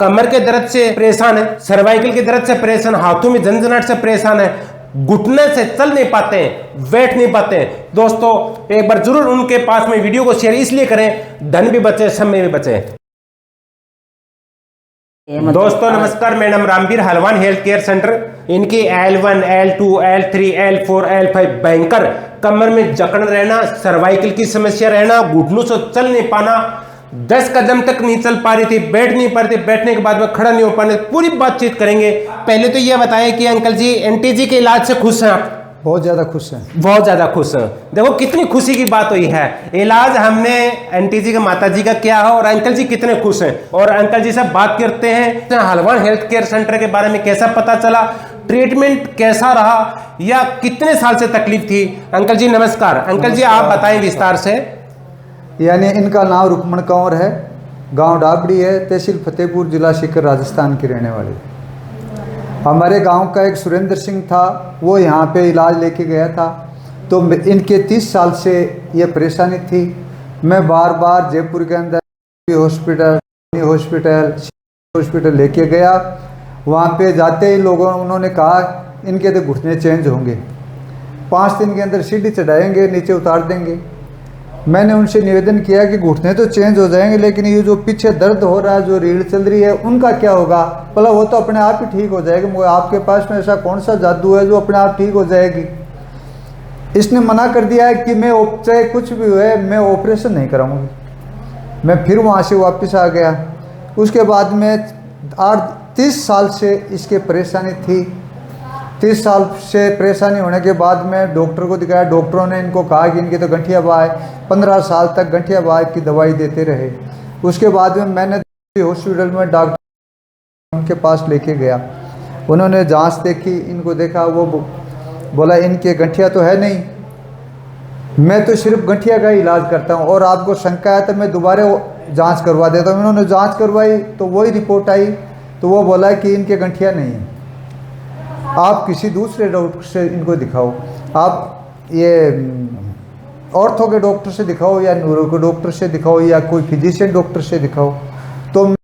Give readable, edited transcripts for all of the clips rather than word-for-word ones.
कमर के दर्द से परेशान है, सर्वाइकल के दर्द से परेशान, हाथों में झंझनाहट से परेशान है, घुटने से चल नहीं पाते हैं, बैठ नहीं पाते हैं, दोस्तों एक बार जरूर उनके पास में वीडियो को शेयर इसलिए करें, धन भी बचे, समय भी बचे। दोस्तों नमस्कार, मेरा नाम रामवीर हलवान हेल्थ केयर सेंटर। इनकी L1, L2, L3, L4, L5 भयंकर कमर में जकड़ रहना, सर्वाइकल की समस्या रहना, घुटनों से चल नहीं पाना, 10 कदम तक नहीं चल पा रही थी, बैठ नहीं पा रही थी, बैठने के बाद में खड़ा नहीं हो पाने, पूरी बातचीत करेंगे। पहले तो यह बताएं कि अंकल जी एनटीजी के इलाज से खुश हैं आप? बहुत ज़्यादा खुश हैं। बहुत ज़्यादा खुश हैं। देखो कितनी खुशी की बात हुई है। इलाज हमने एनटीजी के माता जी का किया है और अंकल जी कितने खुश हैं। और अंकल जी से बात करते हैं हलवान हेल्थ केयर सेंटर के बारे में, कैसा पता चला, ट्रीटमेंट कैसा रहा, या कितने साल से तकलीफ थी। अंकल जी नमस्कार। अंकल जी आप बताएं विस्तार से। यानी इनका नाम रुक्मण कंवर है, गांव डाबड़ी है, तहसील फतेहपुर, जिला सीकर, राजस्थान के रहने वाले। हमारे गांव का एक सुरेंद्र सिंह था, वो यहाँ पे इलाज लेके गया था, तो इनके 30 साल से ये परेशानी थी। मैं बार बार जयपुर के अंदर हॉस्पिटल लेके गया। वहाँ पे जाते ही उन्होंने कहा इनके तो घुटने चेंज होंगे, 5 दिन के अंदर सीढ़ी चढ़ाएंगे, नीचे उतार देंगे। मैंने उनसे निवेदन किया कि घुटने तो चेंज हो जाएंगे, लेकिन ये जो पीछे दर्द हो रहा है, जो रीढ़ चल रही है, उनका क्या होगा? भला वो तो अपने आप ही ठीक हो जाएगी, वो आपके पास में ऐसा कौन सा जादू है जो अपने आप ठीक हो जाएगी? इसने मना कर दिया है कि मैं चाहे कुछ भी हुए मैं ऑपरेशन नहीं कराऊंगी। मैं फिर वहाँ से वापस आ गया। उसके बाद में 30 साल से इसके परेशानी थी। 30 साल से परेशानी होने के बाद में डॉक्टर को दिखाया। डॉक्टरों ने इनको कहा कि इनकी तो गठिया बाय, 15 साल तक गठिया बाय की दवाई देते रहे। उसके बाद में मैंने हॉस्पिटल में डॉक्टर उनके पास लेके गया। उन्होंने जांच देखी, इनको देखा, वो बोला इनके गठिया तो है नहीं, मैं तो सिर्फ गठिया का ही इलाज करता हूँ और आपको शंका है तो मैं दोबारा जाँच करवा देता हूँ। उन्होंने जाँच करवाई तो वही रिपोर्ट आई, तो वो बोला कि इनके गठिया नहीं है, आप किसी दूसरे डॉक्टर से इनको दिखाओ, आप ये ऑर्थो के डॉक्टर से दिखाओ या न्यूरो के डॉक्टर से दिखाओ या कोई फिजिशियन डॉक्टर से दिखाओ। तो मैं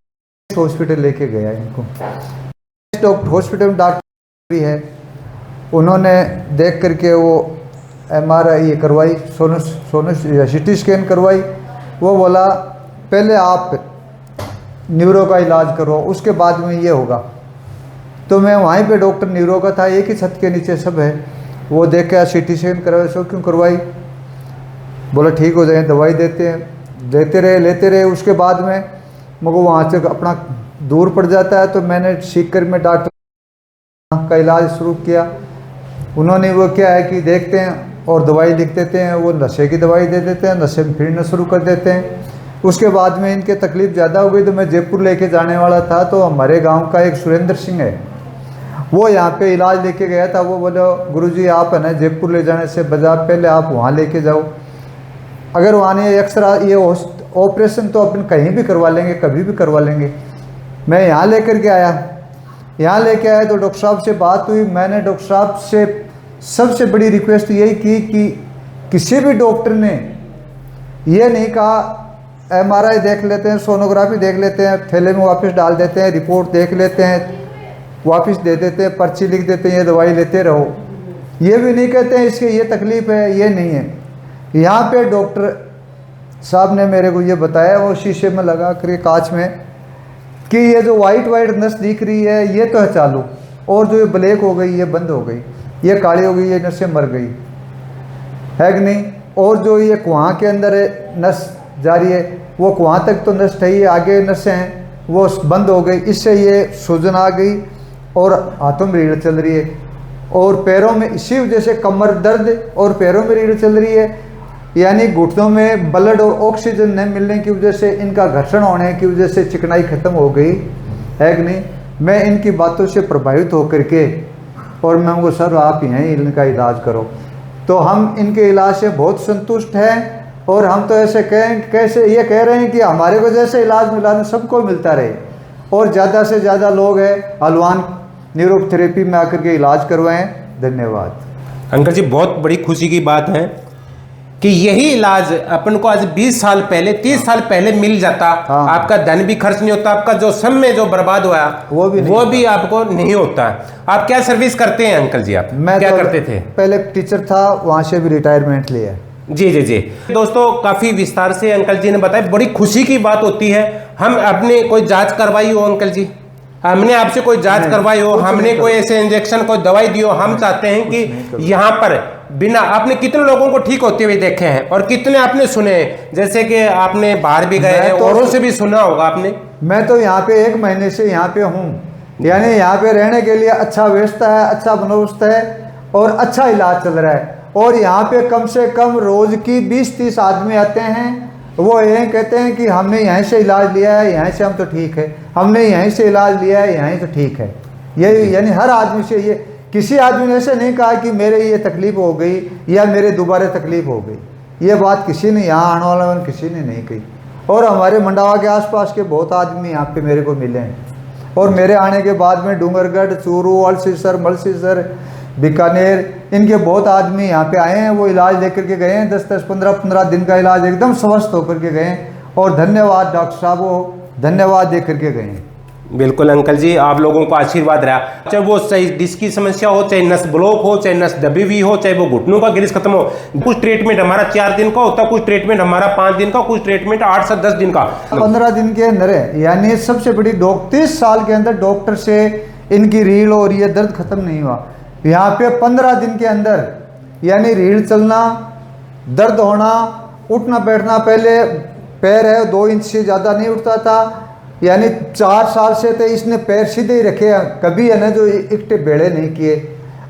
हॉस्पिटल लेके गया इनको। हॉस्पिटल में डॉक्टर भी है, उन्होंने देख करके वो MRI ये करवाई, CT स्कैन करवाई। वो बोला पहले आप न्यूरो का इलाज करो, उसके बाद में ये होगा। तो मैं वहीं पे डॉक्टर न्यूरो का था, एक ही छत के नीचे सब है। वो देख के CT स्कैन करवाए, सो क्यों करवाई? बोला ठीक हो जाए, दवाई देते हैं, देते रहे, लेते रहे। उसके बाद में मगर वहाँ से अपना दूर पड़ जाता है, तो मैंने सीकर में डॉक्टर का इलाज शुरू किया। उन्होंने वो क्या है कि देखते हैं और दवाई लिख देते हैं, वो नशे की दवाई दे देते हैं, नशे में फिरना शुरू कर देते हैं। उसके बाद में इनके तकलीफ़ ज़्यादा हो गई तो मैं जयपुर लेके जाने वाला था। तो हमारे गांव का एक सुरेंद्र सिंह है, वो यहाँ पे इलाज लेके गया था। वो बोले गुरुजी आप है ना जयपुर ले जाने से बजाय पहले आप वहाँ लेके जाओ, अगर वहाँ नहीं एक्सरा ये ऑपरेशन तो अपन कहीं भी करवा लेंगे, कभी भी करवा लेंगे। मैं यहाँ लेकर के आया। यहाँ लेके आया तो डॉक्टर साहब से बात हुई। मैंने डॉक्टर साहब से सबसे बड़ी रिक्वेस्ट यही की कि किसी भी डॉक्टर ने ये नहीं कहा MRI देख लेते हैं, सोनोग्राफी देख लेते हैं, थैले में वापस डाल देते हैं, रिपोर्ट देख लेते हैं, वापस दे देते हैं, पर्ची लिख देते हैं, ये दवाई लेते रहो। ये भी नहीं कहते हैं इसके ये तकलीफ़ है, ये नहीं है। यहाँ पे डॉक्टर साहब ने मेरे को ये बताया, वो शीशे में लगा कर कांच में, कि ये जो वाइट नस दिख रही है ये तो है चालू, और जो ये ब्लैक हो गई ये बंद हो गई, ये काली हो गई, ये नसें मर गई है कि नहीं। और जो ये कुआँ के अंदर है नस जा रही है, वो कुआँ तक तो नस है, आगे नसें हैं वो बंद हो गई, इससे ये सूजन आ गई और हाथों में रीढ़ चल रही है, और पैरों में इसी वजह से कमर दर्द और पैरों में रीढ़ चल रही है। यानी घुटनों में ब्लड और ऑक्सीजन नहीं मिलने की वजह से, इनका घर्षण होने की वजह से चिकनाई खत्म हो गई है कि नहीं। मैं इनकी बातों से प्रभावित होकर के और मैं उनको सर आप यहीं इनका इलाज करो, तो हम इनके इलाज से बहुत संतुष्ट हैं। और हम तो ऐसे कैसे ये कह रहे हैं कि हमारे को जैसे इलाज मिला ना सबको मिलता रहे, और ज़्यादा से ज़्यादा लोग हैं हलवान न्यूरोथेरेपी में आकर के इलाज करवाएं। धन्यवाद। अंकल जी बहुत बड़ी खुशी की बात है कि यही इलाज अपन को आज 20 साल पहले 30 साल पहले मिल जाता, हाँ। आपका धन भी खर्च नहीं होता, आपका जो समय जो बर्बाद हुआ वो भी आपको नहीं होता। आप क्या सर्विस करते हैं अंकल जी? आप मैं क्या तो करते थे? पहले टीचर था, वहाँ से भी रिटायरमेंट लिया। जी जी जी दोस्तों, काफी विस्तार से अंकल जी ने बताया। बड़ी खुशी की बात होती है, हम अपने कोई जांच करवाई हो अंकल जी, हमने आपसे कोई जांच करवाई हो, हमने कोई ऐसे इंजेक्शन कोई दवाई दी हो, हम चाहते हैं कि यहाँ पर बिना, आपने कितने लोगों को ठीक होते हुए देखे हैं और कितने आपने सुने हैं, जैसे कि आपने बाहर भी गए हैं, औरों से भी सुना होगा आपने। मैं तो यहाँ पे 1 महीने से यहाँ पे हूँ, यानी यहाँ पे रहने के लिए अच्छा व्यवस्था है, अच्छा बंदोबस्त है और अच्छा इलाज चल रहा है। और यहाँ पे कम से कम रोज की 20-30 आदमी आते हैं, वो ये कहते हैं कि हमने यहीं से इलाज लिया है, यहीं से हम तो ठीक है, हमने यहीं से इलाज लिया है, यहीं तो ठीक है। ये यानी हर आदमी से, ये किसी आदमी ने ऐसे नहीं कहा कि मेरे ये तकलीफ हो गई या मेरे दोबारा तकलीफ हो गई। ये बात किसी ने, यहाँ आने वालों ने किसी ने नहीं कही। और हमारे मंडावा के आसपास के बहुत आदमी यहाँ पे मेरे को मिले हैं, और मेरे आने के बाद में डूंगरगढ़, चूरू, अल्सीसर, मलसीसर, बीकानेर, इनके बहुत आदमी यहाँ पे आए हैं, वो इलाज लेकर के गए हैं। 10-10, 15-15 दिन का इलाज एकदम स्वस्थ होकर के गए हैं, और धन्यवाद डॉक्टर साहब, वो धन्यवाद दे करके गए हैं। बिल्कुल अंकल जी, आप लोगों को आशीर्वाद रहा, चाहे वो सही डिस्क की समस्या हो, चाहे नस ब्लॉक हो, चाहे नस दबी हुई हो, चाहे वो घुटनों का गिरिश खत्म हो। कुछ ट्रीटमेंट हमारा 4 दिन का होता है, कुछ ट्रीटमेंट हमारा 5 दिन का, कुछ ट्रीटमेंट 8 से 10 दिन का, 15 दिन के अंदर है। यानी सबसे बड़ी 30 साल के अंदर डॉक्टर से इनकी रीढ़ और ये दर्द खत्म नहीं हुआ। यहाँ पे 15 दिन के अंदर, यानी रीढ़ चलना, दर्द होना, उठना बैठना, पहले पैर है 2 इंच से ज़्यादा नहीं उठता था, यानी 4 साल से तो इसने पैर सीधे ही रखे हैं, कभी है ना जो इकट्ठे बेड़े नहीं किए।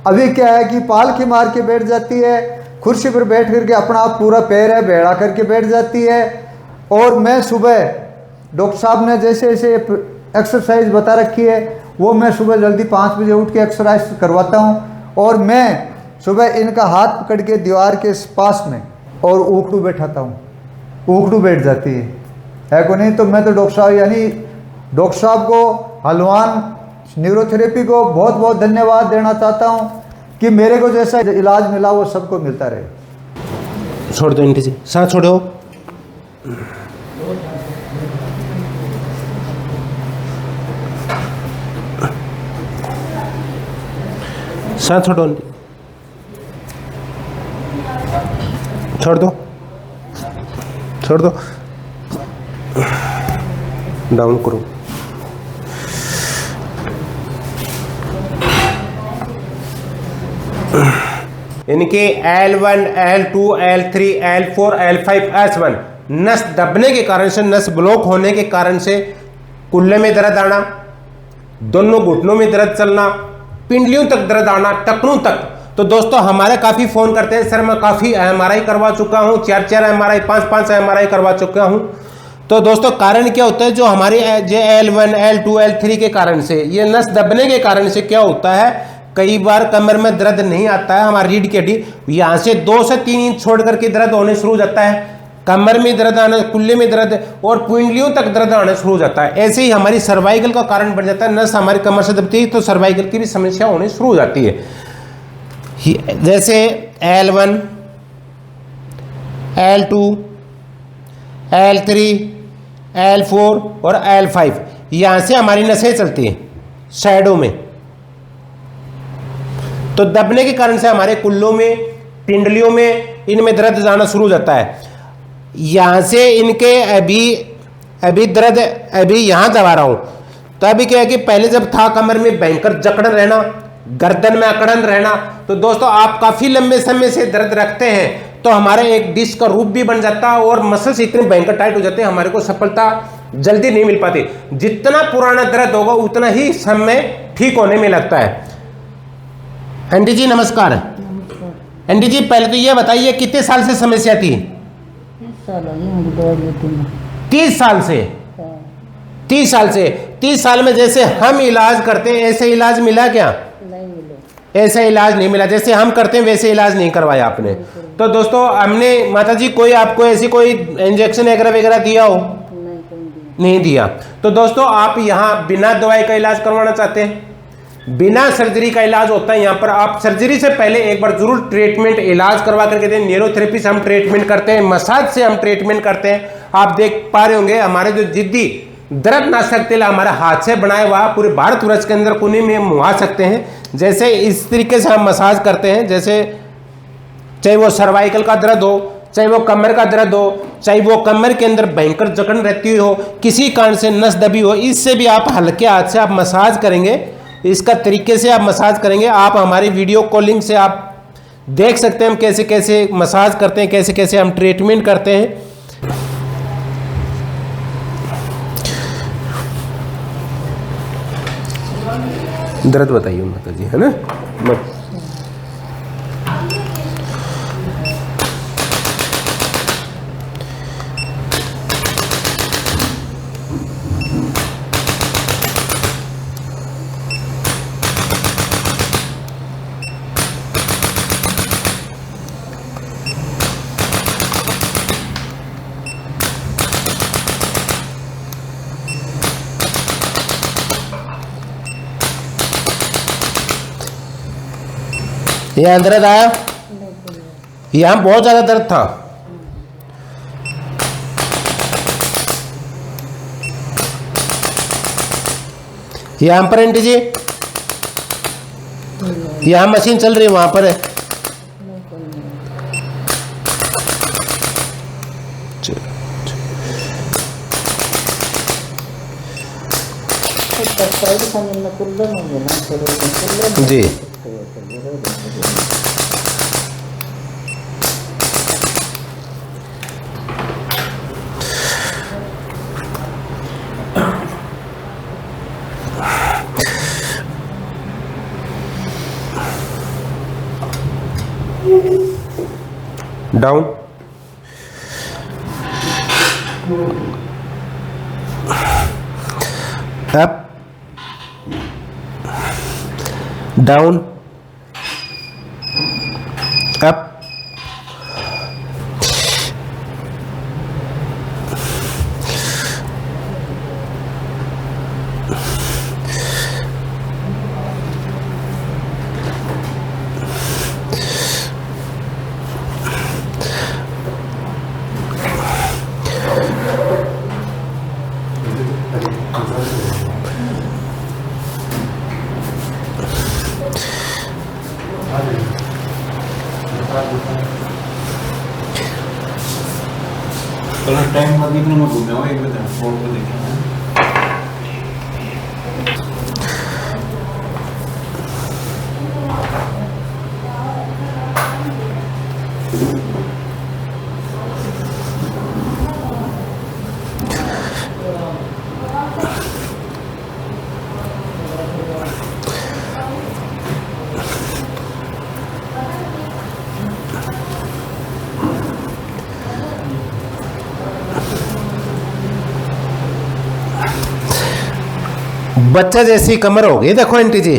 अभी क्या है कि पालकी मार के बैठ जाती है, कुर्सी पर बैठ करके अपना आप पूरा पैर है बेड़ा करके बैठ जाती है। और मैं सुबह, डॉक्टर साहब ने जैसे जैसे एक्सरसाइज बता रखी है, वो मैं सुबह जल्दी 5 बजे उठ के एक्सरसाइज करवाता हूँ। और मैं सुबह इनका हाथ पकड़ के दीवार के पास में और ऊखड़ू बैठाता हूँ, ऊखड़ू बैठ जाती है को नहीं। तो मैं तो डॉक्टर साहब, यानी डॉक्टर साहब को, हलवान न्यूरोथेरेपी को बहुत बहुत धन्यवाद देना चाहता हूँ कि मेरे को जैसा इलाज मिला वो सबको मिलता रहे। छोड़ दो इनके से, सांस छोड़ो। सांस छोड़ो, छोड़ दो, छोड़ दो, डाउन करो। इनके L1, L2, L3, L4, L5, S1 नस दबने के कारण से, नस ब्लॉक होने के कारण से कुल्ले में दर्द आना, दोनों घुटनों में दर्द चलना, पिंडलियों तक दर्द आना, टखनों तक। तो दोस्तों हमारे काफ़ी फ़ोन करते हैं, सर मैं काफ़ी MRI करवा चुका हूँ, 4 MRI, 5 MRI करवा चुका हूँ। तो दोस्तों कारण क्या होता है, जो हमारे L1, L2, L3 के कारण से, ये नस दबने के कारण से क्या होता है, कई बार कमर में दर्द नहीं आता है, हमारी रीढ़ की हड्डी यहाँ से 2 से 3 इंच छोड़ करके दर्द होने शुरू हो जाता है, कमर में दर्द आना, कुल्ले में दर्द और पिंडलियों तक दर्द आना शुरू हो जाता है। ऐसे ही हमारी सर्वाइकल का कारण बढ़ जाता है, नस हमारी कमर से दबती है तो सर्वाइकल की भी समस्या होने शुरू हो जाती है। जैसे L1, L2, L3, L4 और L5 यहाँ से हमारी नसें चलती हैं साइडों में। तो दबने के कारण से हमारे कुल्लों में, पिंडलियों में, इनमें दर्द जाना शुरू हो जाता है। यहाँ से इनके अभी दर्द अभी यहाँ दबा रहा हूँ। तो अभी क्या है कि पहले जब था कमर में भयंकर जकड़न रहना, गर्दन में अकड़न रहना, तो दोस्तों आप काफ़ी लंबे समय से दर्द रखते हैं तो हमारे एक डिस्क का रूप भी बन जाता है और मसल्स इतने भयंकर टाइट हो जाते हैं, हमारे को सफलता जल्दी नहीं मिल पाती। जितना पुराना दर्द होगा उतना ही समय ठीक होने में लगता है। आंटी जी नमस्कार। आंटी जी पहले तो ये बताइए कितने साल से समस्या थी? 30 साल से। 30 साल से। 30 साल में जैसे हम इलाज करते हैं ऐसे इलाज मिला क्या? नहीं मिले। ऐसा इलाज नहीं मिला, जैसे हम करते हैं वैसे इलाज नहीं करवाया आपने। तो दोस्तों हमने माता जी कोई आपको ऐसी कोई इंजेक्शन वगैरह दिया हो? नहीं, कोई दिया नहीं दिया। तो दोस्तों आप यहाँ बिना दवाई का इलाज करवाना चाहते हैं? बिना सर्जरी का इलाज होता है यहाँ पर। आप सर्जरी से पहले एक बार जरूर ट्रीटमेंट इलाज करवा करके दें। न्यूरोथेरेपी से हम ट्रीटमेंट करते हैं, मसाज से हम ट्रीटमेंट करते हैं। आप देख पा रहे होंगे हमारे जो जिद्दी दर्द नाशक तेल हमारे हाथ से बनाए हुआ पूरे भारतवर्ष के अंदर कोने में मंगा सकते हैं। जैसे इस तरीके से हम मसाज करते हैं, जैसे चाहे वो सर्वाइकल का दर्द हो, चाहे वो कमर का दर्द हो, चाहे वो कमर के अंदर भयंकर जकड़न रहती हो, किसी कारण से नस दबी हो, इससे भी आप हल्के हाथ से आप मसाज करेंगे। इसका तरीके से आप मसाज करेंगे। आप हमारी वीडियो कॉलिंग से आप देख सकते हैं हम कैसे कैसे मसाज करते हैं, कैसे कैसे हम ट्रीटमेंट करते हैं। दर्द बताइए माता जी, है ना। यहाँ दर्द आया, यहाँ बहुत ज्यादा दर्द था। यहाँ पर आंटी जी, यहाँ मशीन चल रही है, वहां पर है। जी down, up, down, up, colour time में कितने में घूमे हो एक बजे फोटो देखे हैं। बच्चा जैसी कमर हो गई, देखो आंटी जी।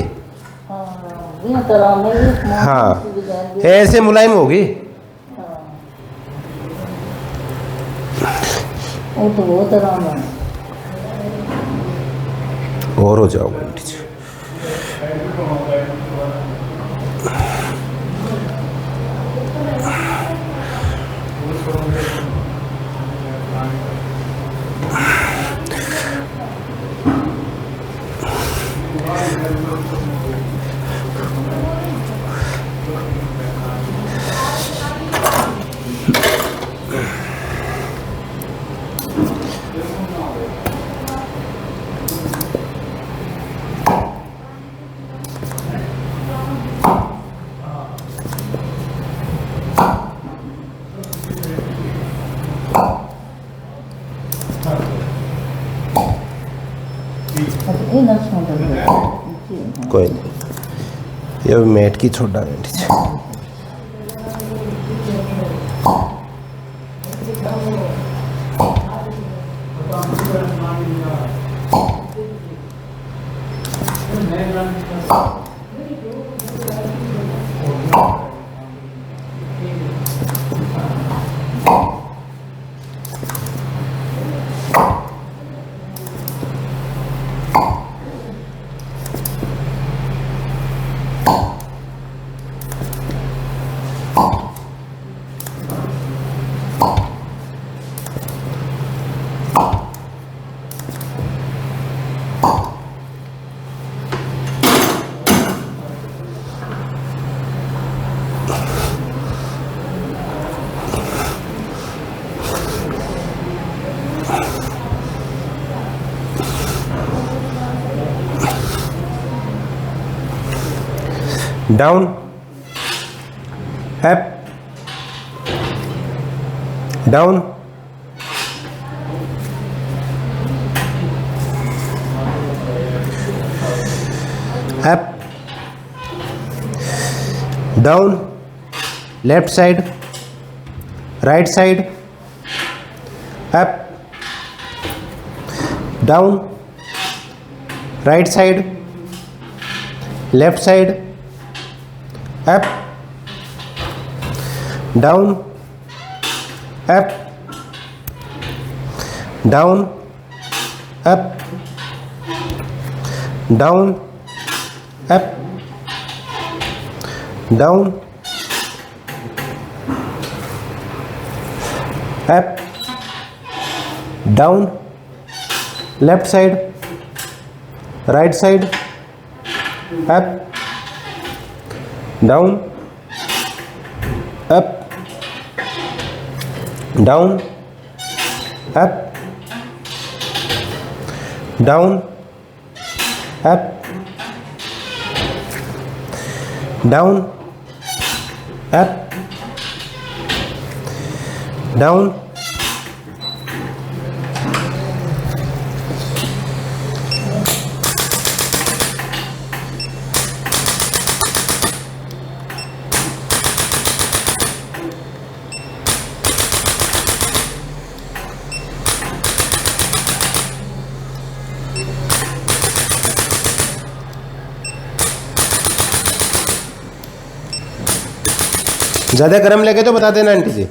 हाँ, ऐसे मुलायम होगी। वो तो बहुत आराम है। और हो जाओगे आंटी जी। कोई नहीं, ये मैट की छोटा आंटी जी। Down, up, down, up, down, left side, right side, up, down, right side, left side, up, down, up, down, up, down, up, down, up, down, left side, right side, up, down, up, down, up, down, up, down, up, down, ज़्यादा गर्म लगे तो बता देना aunty जी।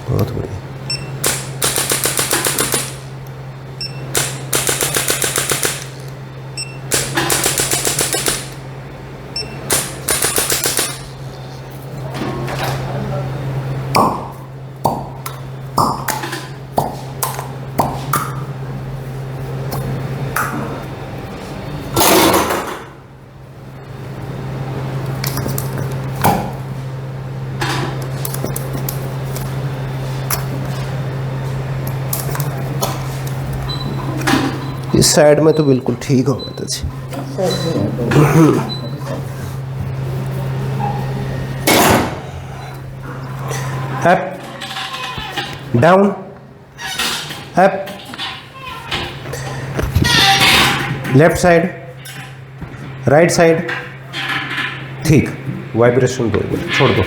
बहुत बढ़िया। इस side में तो बिल्कुल ठीक हो गया था जी। Up, down, up, left side, right side, ठीक। वाइब्रेशन दो, छोड़ दो।